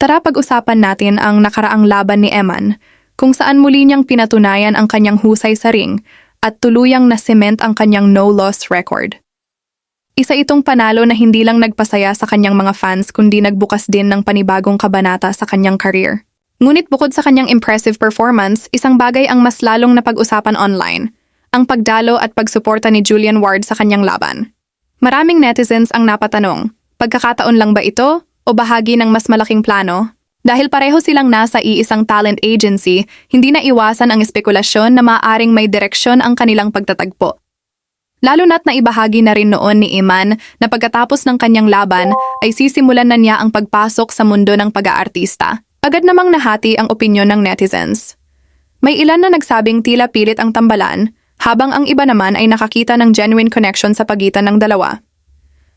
Tara pag-usapan natin ang nakaraang laban ni Eman, kung saan muli niyang pinatunayan ang kanyang husay sa ring at tuluyang na-cement ang kanyang no-loss record. Isa itong panalo na hindi lang nagpasaya sa kanyang mga fans kundi nagbukas din ng panibagong kabanata sa kanyang career. Ngunit bukod sa kanyang impressive performance, isang bagay ang mas lalong napag-usapan online, ang pagdalo at pagsuporta ni Julian Ward sa kanyang laban. Maraming netizens ang napatanong, pagkakataon lang ba ito o bahagi ng mas malaking plano? Dahil pareho silang nasa iisang talent agency, hindi na iwasan ang espekulasyon na maaaring may direksyon ang kanilang pagtatagpo. Lalo na't naibahagi na rin noon ni Eman na pagkatapos ng kanyang laban ay sisimulan na niya ang pagpasok sa mundo ng pag-aartista. Agad namang nahati ang opinyon ng netizens. May ilan na nagsabing tila pilit ang tambalan, habang ang iba naman ay nakakita ng genuine connection sa pagitan ng dalawa.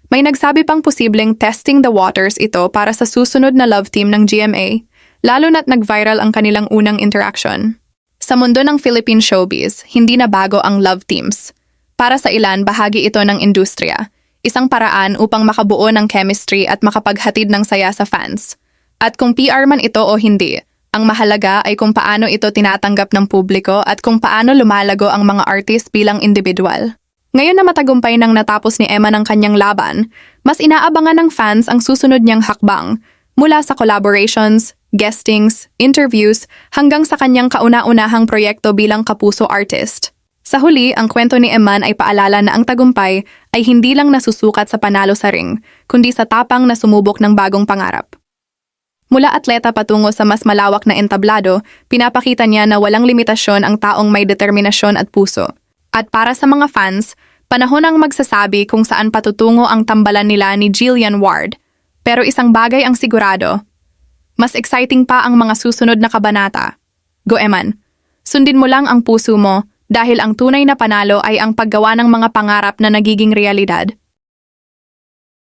May nagsabi pang posibleng testing the waters ito para sa susunod na love team ng GMA, lalo na't nag-viral ang kanilang unang interaction. Sa mundo ng Philippine showbiz, hindi na bago ang love teams. Para sa ilan, bahagi ito ng industriya, isang paraan upang makabuo ng chemistry at makapaghatid ng saya sa fans. At kung PR man ito o hindi, ang mahalaga ay kung paano ito tinatanggap ng publiko at kung paano lumalago ang mga artist bilang individual. Ngayon na matagumpay nang natapos ni Eman ang kanyang laban, mas inaabangan ng fans ang susunod niyang hakbang mula sa collaborations, guestings, interviews hanggang sa kanyang kauna-unahang proyekto bilang kapuso artist. Sa huli, ang kwento ni Eman ay paalala na ang tagumpay ay hindi lang nasusukat sa panalo sa ring, kundi sa tapang na sumubok ng bagong pangarap. Mula atleta patungo sa mas malawak na entablado, pinapakita niya na walang limitasyon ang taong may determinasyon at puso. At para sa mga fans, panahon ang magsasabi kung saan patutungo ang tambalan nila ni Julian Ward. Pero isang bagay ang sigurado, mas exciting pa ang mga susunod na kabanata. Go Eman, sundin mo lang ang puso mo dahil ang tunay na panalo ay ang paggawa ng mga pangarap na nagiging realidad.